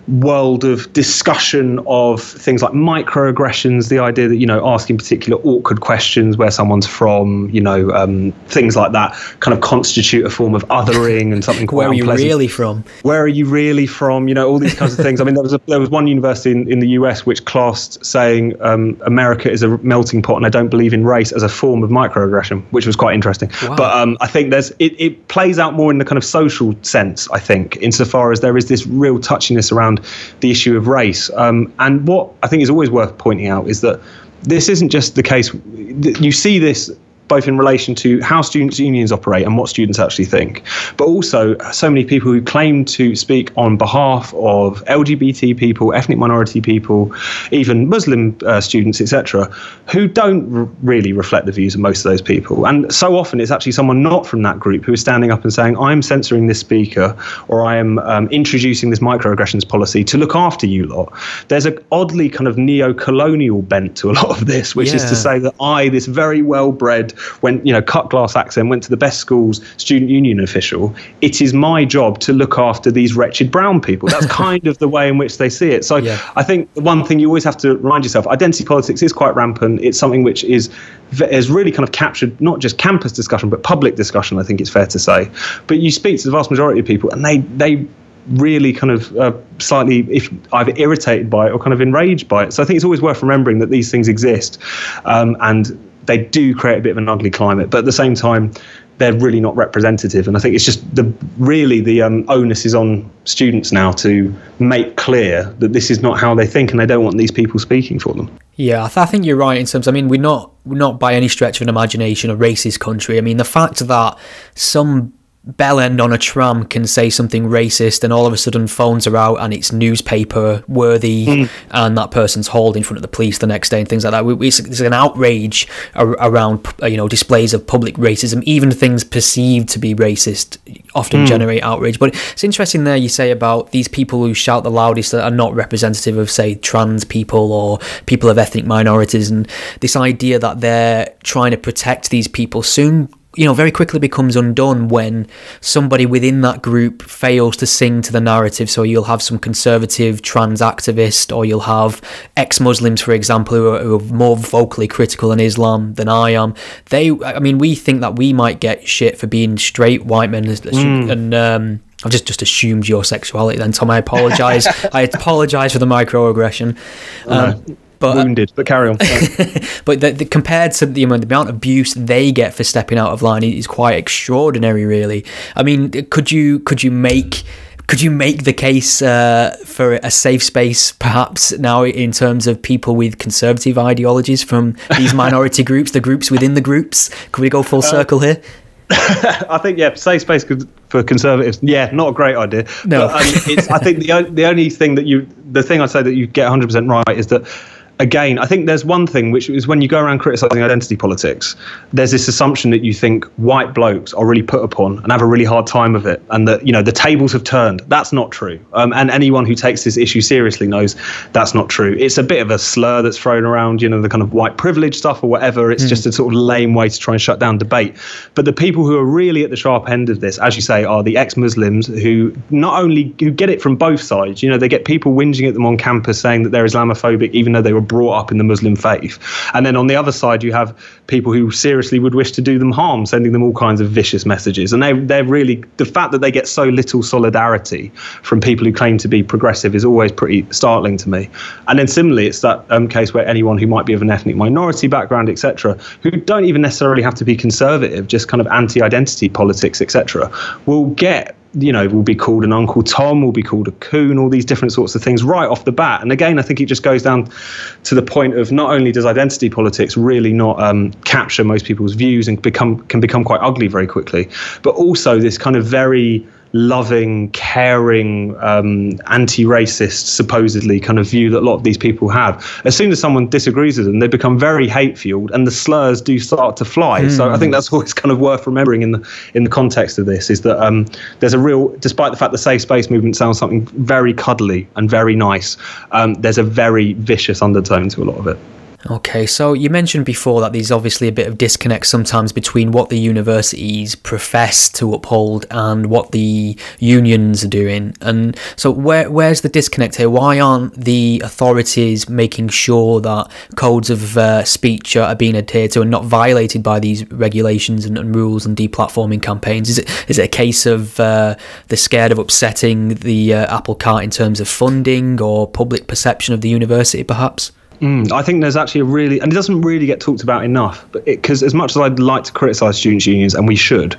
world of discussion of things like microaggressions, the idea that, you know, asking particular awkward questions, where someone's from, you know, things like that kind of constitute a form of othering and something quite unpleasant. Where are you really from? Where are you really from? You know, all these kinds of things. I mean, there was one university in the US which classed saying America is a melting pot and I don't believe in race as a form of microaggression, which was quite interesting. Wow. But I think it plays out more in the kind of social sense, I think, insofar as there is this real touchiness around the issue of race. And what I think is always worth pointing out is that this isn't just the case. You see this both in relation to how students' unions operate and what students actually think, but also so many people who claim to speak on behalf of LGBT people, ethnic minority people, even Muslim students, etc., who don't really reflect the views of most of those people. And so often it's actually someone not from that group who is standing up and saying, I'm censoring this speaker, or I am introducing this microaggressions policy to look after you lot. There's an oddly kind of neo-colonial bent to a lot of this, which is to say that I, this very well-bred, cut glass accent, went to the best schools, student union official, it is my job to look after these wretched brown people. That's kind of the way in which they see it. So I think the one thing you always have to remind yourself, identity politics is quite rampant. It's something which is really kind of captured not just campus discussion, but public discussion, I think it's fair to say. But you speak to the vast majority of people, and they really kind of slightly either irritated by it or kind of enraged by it. So I think it's always worth remembering that these things exist, and they do create a bit of an ugly climate, but at the same time, they're really not representative. And I think it's just the onus is on students now to make clear that this is not how they think, and they don't want these people speaking for them. Yeah, I think you're right in terms. I mean, we're not by any stretch of an imagination a racist country. I mean, the fact that some bellend on a tram can say something racist, and all of a sudden phones are out and it's newspaper worthy, and that person's hauled in front of the police the next day and things like that. There's an outrage around displays of public racism. Even things perceived to be racist often generate outrage. But it's interesting there you say about these people who shout the loudest that are not representative of, say, trans people or people of ethnic minorities, and this idea that they're trying to protect these people soon very quickly becomes undone when somebody within that group fails to sing to the narrative. So you'll have some conservative trans activist, or you'll have ex-Muslims, for example, who are more vocally critical in Islam than I am. We think that we might get shit for being straight white men, and I've just assumed your sexuality then, Tom. I apologise. I apologise for the microaggression. Wounded, but carry on. But compared to the amount of abuse they get for stepping out of line is quite extraordinary, really. I mean, could you make the case for a safe space, perhaps, now in terms of people with conservative ideologies from these minority groups, the groups within the groups? Could we go full circle here? I think, safe space for conservatives, not a great idea. No. But, I think the only thing the thing I'd say that you get 100% right is that, again, I think there's one thing, which is when you go around criticising identity politics, there's this assumption that you think white blokes are really put upon and have a really hard time of it, and that, the tables have turned. That's not true. And anyone who takes this issue seriously knows that's not true. It's a bit of a slur that's thrown around, the kind of white privilege stuff or whatever. It's just a sort of lame way to try and shut down debate. But the people who are really at the sharp end of this, as you say, are the ex-Muslims who get it from both sides. They get people whinging at them on campus saying that they're Islamophobic, even though they were brought up in the Muslim faith. And then on the other side, you have people who seriously would wish to do them harm, sending them all kinds of vicious messages. And they're really, the fact that they get so little solidarity from people who claim to be progressive is always pretty startling to me. And then similarly, it's that case where anyone who might be of an ethnic minority background, etc., who don't even necessarily have to be conservative, just kind of anti-identity politics, etc., will get, will be called an Uncle Tom, will be called a coon, all these different sorts of things right off the bat. And again, I think it just goes down to the point of, not only does identity politics really not capture most people's views and can become quite ugly very quickly, but also this kind of very loving, caring, anti-racist, supposedly, kind of view that a lot of these people have. As soon as someone disagrees with them, they become very hate-fueled, and the slurs do start to fly. So I think that's always kind of worth remembering in the context of this, is that there's a real, despite the fact the safe space movement sounds something very cuddly and very nice, there's a very vicious undertone to a lot of it. Okay, so you mentioned before that there's obviously a bit of disconnect sometimes between what the universities profess to uphold and what the unions are doing. And so where's the disconnect here? Why aren't the authorities making sure that codes of speech are being adhered to and not violated by these regulations and rules and deplatforming campaigns? Is it a case of they're scared of upsetting the apple cart in terms of funding or public perception of the university, perhaps? I think there's actually a really, and it doesn't really get talked about enough, because as much as I'd like to criticise students' unions, and we should,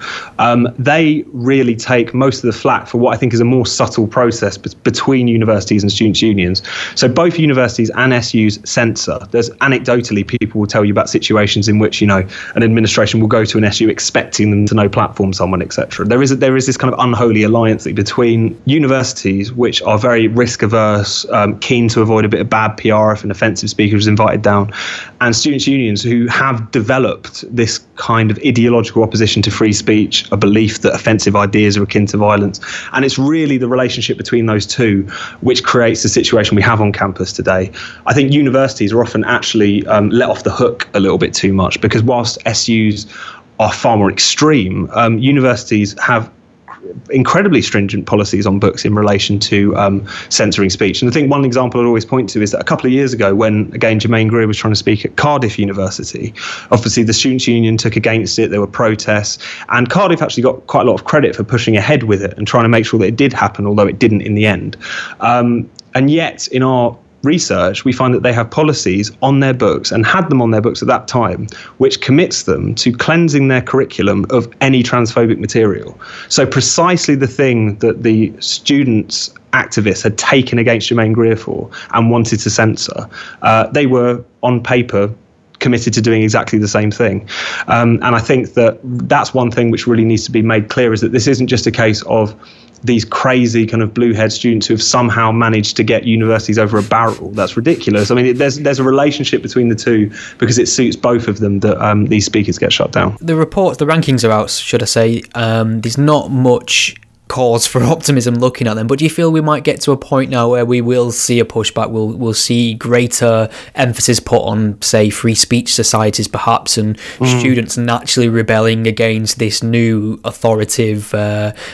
they really take most of the flack for what I think is a more subtle process between universities and students' unions. So both universities and SUs censor. There's anecdotally, people will tell you about situations in which, an administration will go to an SU expecting them to no platform someone, etc. There is this kind of unholy alliance between universities, which are very risk averse, keen to avoid a bit of bad PR if an offensive speaker is invited down, and students' unions who have developed this kind of ideological opposition to free speech, a belief that offensive ideas are akin to violence. And it's really the relationship between those two which creates the situation we have on campus today. I think universities are often actually let off the hook a little bit too much, because whilst SUs are far more extreme, universities have incredibly stringent policies on books in relation to censoring speech. And I think one example I'd always point to is that a couple of years ago, when, again, Jermaine Greer was trying to speak at Cardiff University, obviously the Students' Union took against it, there were protests, and Cardiff actually got quite a lot of credit for pushing ahead with it and trying to make sure that it did happen, although it didn't in the end. And yet, in our research, we find that they have policies on their books, and had them on their books at that time, which commits them to cleansing their curriculum of any transphobic material. So precisely the thing that the students activists had taken against Jermaine Greer for and wanted to censor, they were on paper committed to doing exactly the same thing. And I think that that's one thing which really needs to be made clear, is that this isn't just a case of these crazy kind of blue-haired students who have somehow managed to get universities over a barrel. That's ridiculous. I mean, there's a relationship between the two, because it suits both of them that these speakers get shut down. The reports, the rankings are out, should I say. There's not much cause for optimism looking at them, but do you feel we might get to a point now where we will see a pushback, we'll see greater emphasis put on, say, free speech societies perhaps, and students naturally rebelling against this new authoritative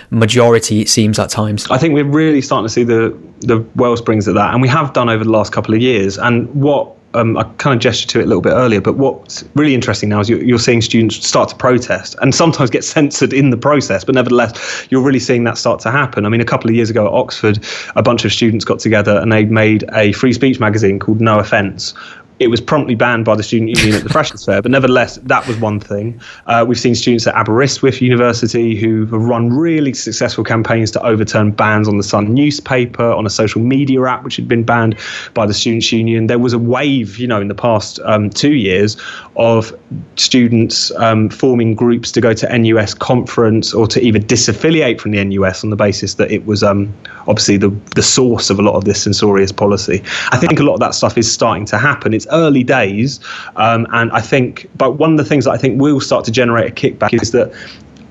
majority, it seems at times? I think we're really starting to see the well springs of that, and we have done over the last couple of years. And what I kind of gestured to it a little bit earlier, but what's really interesting now is you're seeing students start to protest and sometimes get censored in the process, but nevertheless, you're really seeing that start to happen. I mean, a couple of years ago at Oxford, a bunch of students got together and they made a free speech magazine called No Offence. It was promptly banned by the student union at the Freshers' Fair, but nevertheless, that was one thing. We've seen students at Aberystwyth University who have run really successful campaigns to overturn bans on the Sun newspaper, on a social media app which had been banned by the students' union. There was a wave, in the past 2 years of students forming groups to go to NUS conference or to even disaffiliate from the NUS on the basis that it was obviously the source of a lot of this censorious policy. I think a lot of that stuff is starting to happen. It's early days, and I think, but one of the things that I think will start to generate a kickback is that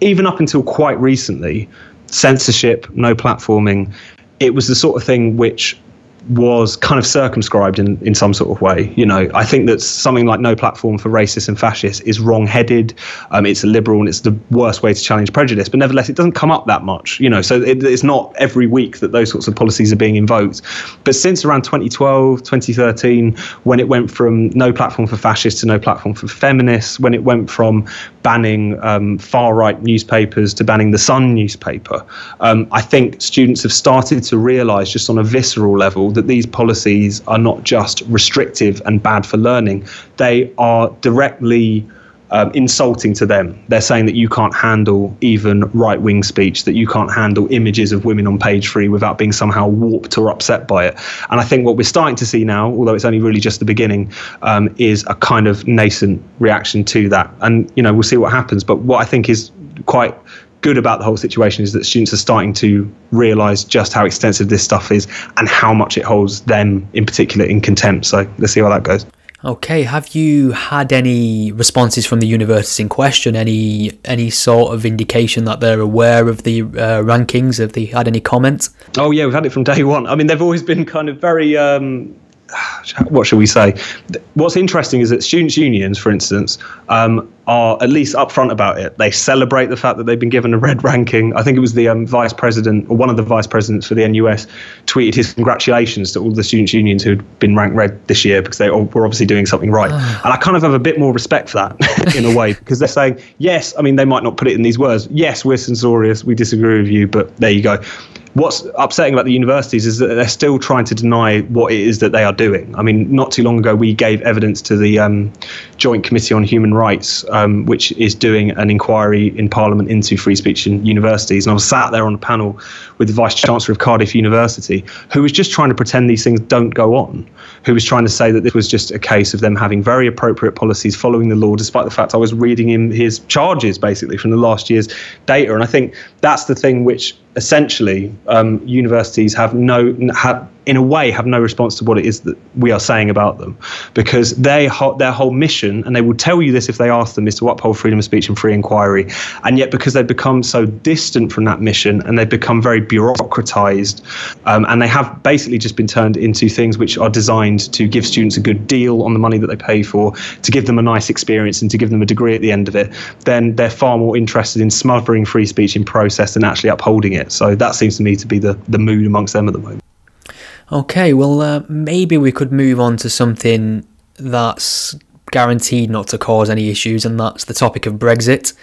even up until quite recently, censorship, no platforming, it was the sort of thing which was kind of circumscribed in some sort of way. I think that something like no platform for racists and fascists is wrong-headed. It's a liberal and it's the worst way to challenge prejudice. But nevertheless, it doesn't come up that much. So it's not every week that those sorts of policies are being invoked. But since around 2012, 2013, when it went from no platform for fascists to no platform for feminists, when it went from banning far-right newspapers to banning the Sun newspaper, I think students have started to realise, just on a visceral level, that these policies are not just restrictive and bad for learning. They are directly insulting to them. They're saying that you can't handle even right-wing speech, that you can't handle images of women on page 3 without being somehow warped or upset by it. And I think what we're starting to see now, although it's only really just the beginning, is a kind of nascent reaction to that. And, we'll see what happens. But what I think is quite good about the whole situation is that students are starting to realise just how extensive this stuff is and how much it holds them in particular in contempt. So let's see how that goes. Okay, have you had any responses from the universities in question? Any sort of indication that they're aware of the rankings? Have they had any comments? Oh yeah, we've had it from day one. I mean, they've always been kind of very what shall we say? What's interesting is that students' unions, for instance, are at least upfront about it. They celebrate the fact that they've been given a red ranking. I think it was the vice president, or one of the vice presidents for the NUS, tweeted his congratulations to all the students' unions who had been ranked red this year, because they were obviously doing something right. And I kind of have a bit more respect for that in a way, because they're saying, yes, I mean, they might not put it in these words. Yes, we're censorious, we disagree with you, but there you go. What's upsetting about the universities is that they're still trying to deny what it is that they are doing. I mean, not too long ago, we gave evidence to the Joint Committee on Human Rights, which is doing an inquiry in Parliament into free speech in universities. And I was sat there on a panel with the Vice-Chancellor of Cardiff University, who was just trying to pretend these things don't go on, who was trying to say that this was just a case of them having very appropriate policies, following the law, despite the fact I was reading him his charges, basically, from the last year's data. And I think that's the thing which essentially universities have in a way have no response to what it is that we are saying about them, because their whole mission, and they will tell you this if they ask them, is to uphold freedom of speech and free inquiry. And yet, because they've become so distant from that mission and they've become very bureaucratized, and they have basically just been turned into things which are designed to give students a good deal on the money that they pay for, to give them a nice experience and to give them a degree at the end of it, then they're far more interested in smothering free speech in process than actually upholding it. So that seems to me to be the mood amongst them at the moment. Okay, well, maybe we could move on to something that's guaranteed not to cause any issues, and that's the topic of Brexit.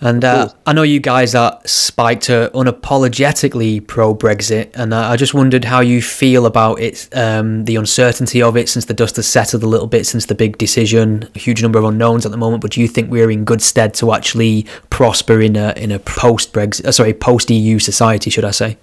And I know you guys at Spiked are unapologetically pro-Brexit, and I just wondered how you feel about it, the uncertainty of it, since the dust has settled a little bit since the big decision, a huge number of unknowns at the moment, but do you think we're in good stead to actually prosper in a post-Brexit, post-EU society, should I say?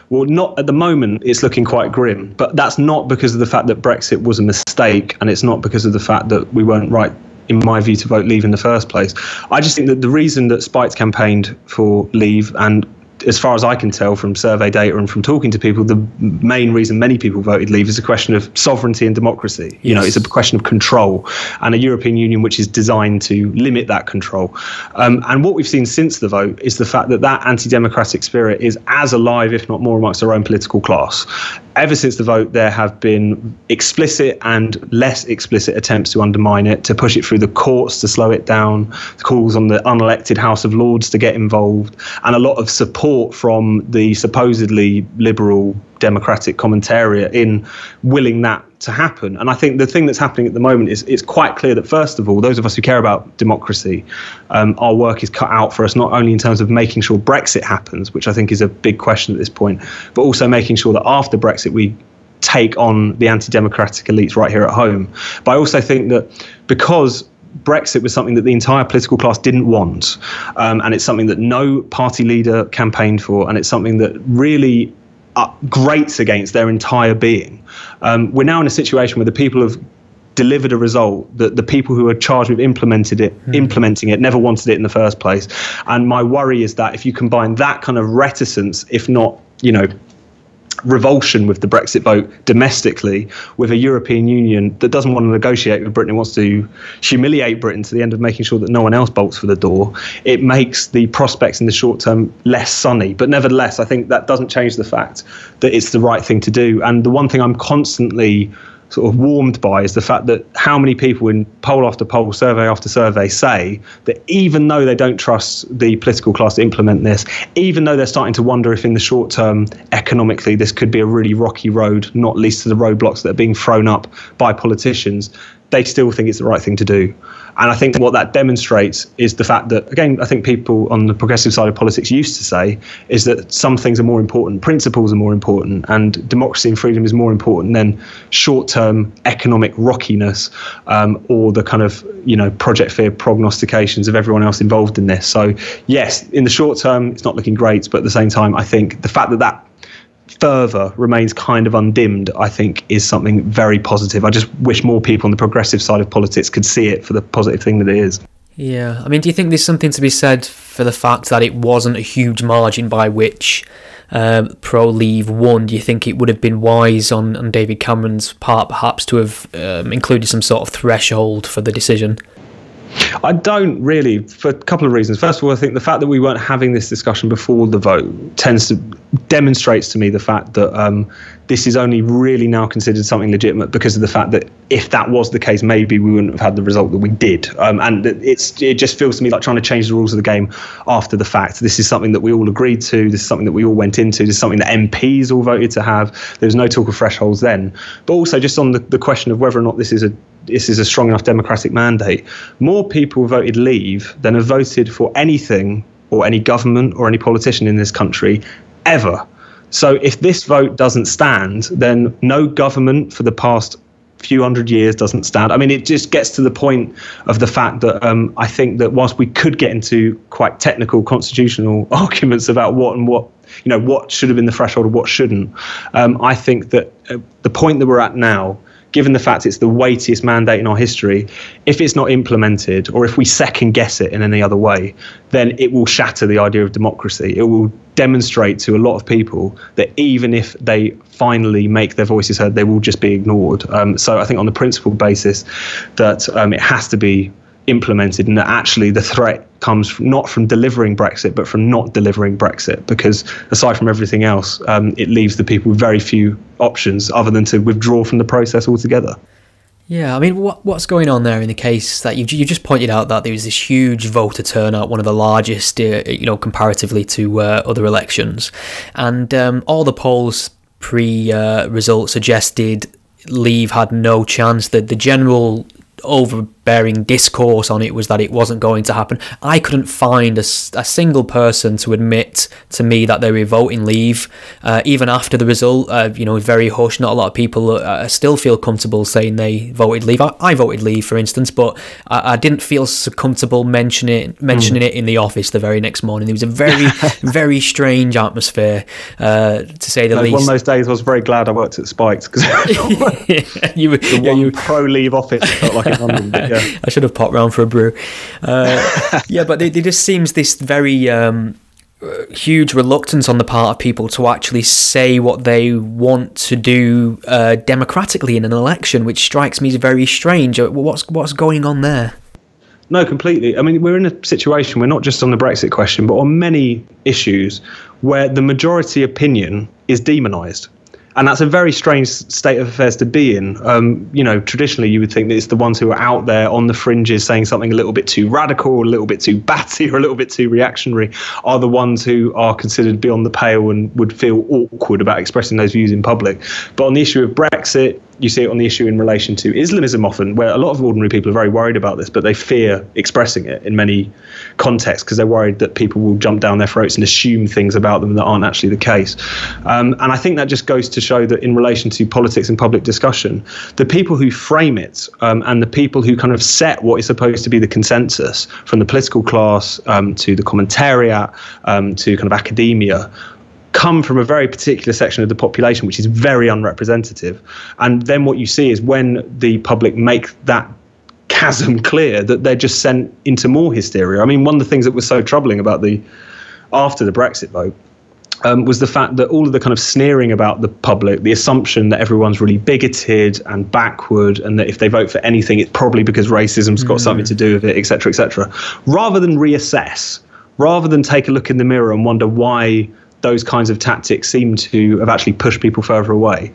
Well, not at the moment. It's looking quite grim, but that's not because of the fact that Brexit was a mistake, and it's not because of the fact that we weren't right, in my view, to vote Leave in the first place. I just think that the reason that Spiked campaigned for Leave, and as far as I can tell from survey data and from talking to people, the main reason many people voted Leave is a question of sovereignty and democracy. You know, it's a question of control, and a European Union which is designed to limit that control. And what we've seen since the vote is the fact that that anti-democratic spirit is as alive, if not more, amongst our own political class. Ever since the vote, there have been explicit and less explicit attempts to undermine it, to push it through the courts, to slow it down, calls on the unelected House of Lords to get involved, and a lot of support from the supposedly liberal democratic commentariat in willing that to happen. And I think the thing that's happening at the moment is it's quite clear that, first of all, those of us who care about democracy, our work is cut out for us, not only in terms of making sure Brexit happens, which I think is a big question at this point, but also making sure that after Brexit we take on the anti-democratic elites right here at home. But I also think that because Brexit was something that the entire political class didn't want, and it's something that no party leader campaigned for, and it's something that really grates against their entire being. We're now in a situation where the people have delivered a result that the people who are charged with implementing it never wanted it in the first place. And my worry is that if you combine that kind of reticence, if not, revulsion with the Brexit vote domestically, with a European Union that doesn't want to negotiate with Britain and wants to humiliate Britain to the end of making sure that no one else bolts for the door, it makes the prospects in the short term less sunny. But nevertheless, I think that doesn't change the fact that it's the right thing to do. And the one thing I'm constantly sort of warmed by is the fact that how many people in poll after poll, survey after survey say that even though they don't trust the political class to implement this, even though they're starting to wonder if in the short term economically this could be a really rocky road, not least to the roadblocks that are being thrown up by politicians, they still think it's the right thing to do. And I think what that demonstrates is the fact that, again, I think people on the progressive side of politics used to say is that some things are more important, principles are more important, and democracy and freedom is more important than short-term economic rockiness, or the kind of, project fear prognostications of everyone else involved in this. So, yes, in the short term, it's not looking great, but at the same time, I think the fact that that fervour remains kind of undimmed, I think, is something very positive. I just wish more people on the progressive side of politics could see it for the positive thing that it is. Yeah, I mean, do you think there's something to be said for the fact that it wasn't a huge margin by which pro-Leave won? Do you think it would have been wise on David Cameron's part perhaps to have included some sort of threshold for the decision? I don't really, for a couple of reasons. First of all, I think the fact that we weren't having this discussion before the vote demonstrates to me the fact that this is only really now considered something legitimate because of the fact that if that was the case, maybe we wouldn't have had the result that we did. And it just feels to me like trying to change the rules of the game after the fact. This is something that we all agreed to. This is something that we all went into. This is something that MPs all voted to have. There was no talk of thresholds then. But also just on the question of whether or not this is a strong enough democratic mandate, more people voted Leave than have voted for anything or any government or any politician in this country ever. So if this vote doesn't stand, then no government for the past few hundred years doesn't stand. I mean, it just gets to the point of the fact that I think that whilst we could get into quite technical constitutional arguments about what should have been the threshold and what shouldn't, I think that the point that we're at now, given the fact it's the weightiest mandate in our history, if it's not implemented or if we second guess it in any other way, then it will shatter the idea of democracy. It will demonstrate to a lot of people that even if they finally make their voices heard, they will just be ignored. So I think on the principle basis that it has to be implemented, and that actually the threat comes not from delivering Brexit but from not delivering Brexit, because aside from everything else, it leaves the people with very few options other than to withdraw from the process altogether. Yeah, I mean, what's going on there in the case that you just pointed out that there was this huge voter turnout, one of the largest, comparatively to other elections, and all the polls pre-result suggested Leave had no chance. That the general overbearing discourse on it was that it wasn't going to happen. I couldn't find a single person to admit to me that they were voting leave, even after the result. Very hushed. Not a lot of people still feel comfortable saying they voted leave. I voted leave, for instance, but I didn't feel so comfortable mentioning it in the office the very next morning. It was a very, very strange atmosphere, to say the least. One of those days I was very glad I worked at Spiked, because you were pro-leave office felt like in London. But yeah. I should have popped round for a brew. But there just seems this very huge reluctance on the part of people to actually say what they want to do democratically in an election, which strikes me as very strange. What's going on there? No, completely. I mean, we're in a situation, we're not just on the Brexit question, but on many issues where the majority opinion is demonised. And that's a very strange state of affairs to be in. Traditionally, you would think that it's the ones who are out there on the fringes saying something a little bit too radical, a little bit too batty, or a little bit too reactionary are the ones who are considered beyond the pale and would feel awkward about expressing those views in public. But on the issue of Brexit, you see it on the issue in relation to Islamism often, where a lot of ordinary people are very worried about this, but they fear expressing it in many contexts because they're worried that people will jump down their throats and assume things about them that aren't actually the case. And I think that just goes to show that in relation to politics and public discussion, the people who frame it and the people who kind of set what is supposed to be the consensus, from the political class to the commentariat to kind of academia, come from a very particular section of the population, which is very unrepresentative. And then what you see is when the public make that chasm clear, that they're just sent into more hysteria. I mean, one of the things that was so troubling about after the Brexit vote was the fact that all of the kind of sneering about the public, the assumption that everyone's really bigoted and backward, and that if they vote for anything, it's probably because racism's got something to do with it, etc., rather than reassess, rather than take a look in the mirror and wonder why those kinds of tactics seem to have actually pushed people further away,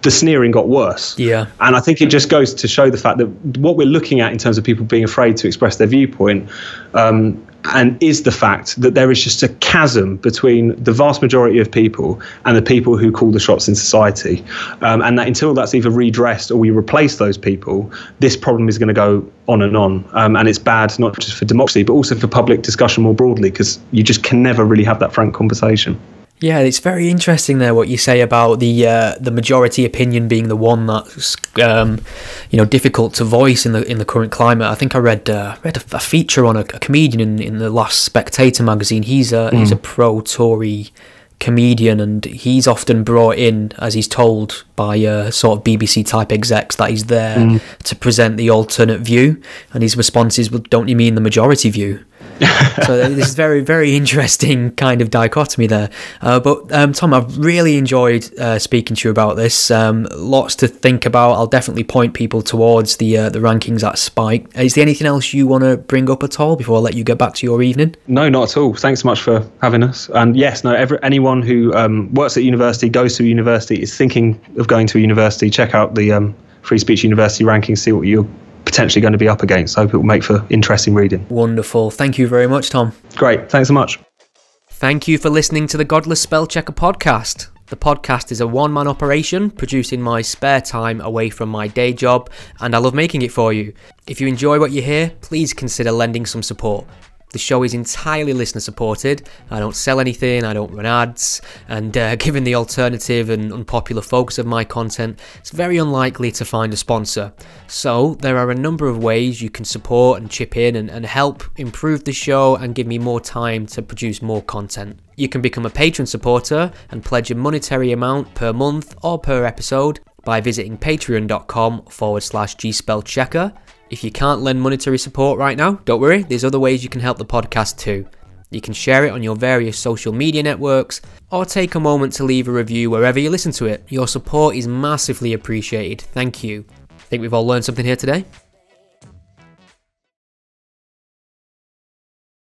the sneering got worse. Yeah. And I think it just goes to show the fact that what we're looking at in terms of people being afraid to express their viewpoint and is the fact that there is just a chasm between the vast majority of people and the people who call the shots in society. And that until that's either redressed or we replace those people, this problem is going to go on and on. And it's bad not just for democracy, but also for public discussion more broadly, because you just can never really have that frank conversation. Yeah, it's very interesting there what you say about the majority opinion being the one that's difficult to voice in the current climate. I think I read a feature on a comedian in the last Spectator magazine. He's a pro-Tory comedian, and he's often brought in, as he's told by sort of BBC type execs, that he's there to present the alternate view, and his response is, well, don't you mean the majority view? So this is very, very interesting kind of dichotomy there. But Tom, I've really enjoyed speaking to you about this. Lots to think about. I'll definitely point people towards the rankings at Spike. Is there anything else you want to bring up at all before I let you get back to your evening? No, not at all. Thanks so much for having us. And yes, anyone who works at university, goes to a university, is thinking of going to a university, check out the Free Speech University rankings, see what you're potentially going to be up against. I hope it will make for interesting reading. Wonderful. Thank you very much, Tom. Great. Thanks so much. Thank you for listening to the Godless Spellchecker podcast. The podcast is a one-man operation, produced in my spare time away from my day job, and I love making it for you. If you enjoy what you hear, please consider lending some support. The show is entirely listener supported. I don't sell anything, I don't run ads, and given the alternative and unpopular focus of my content, it's very unlikely to find a sponsor. So there are a number of ways you can support and chip in and help improve the show and give me more time to produce more content. You can become a patron supporter and pledge a monetary amount per month or per episode by visiting patreon.com/gspellchecker. If you can't lend monetary support right now, don't worry, there's other ways you can help the podcast too. You can share it on your various social media networks, or take a moment to leave a review wherever you listen to it. Your support is massively appreciated. Thank you. Think we've all learned something here today?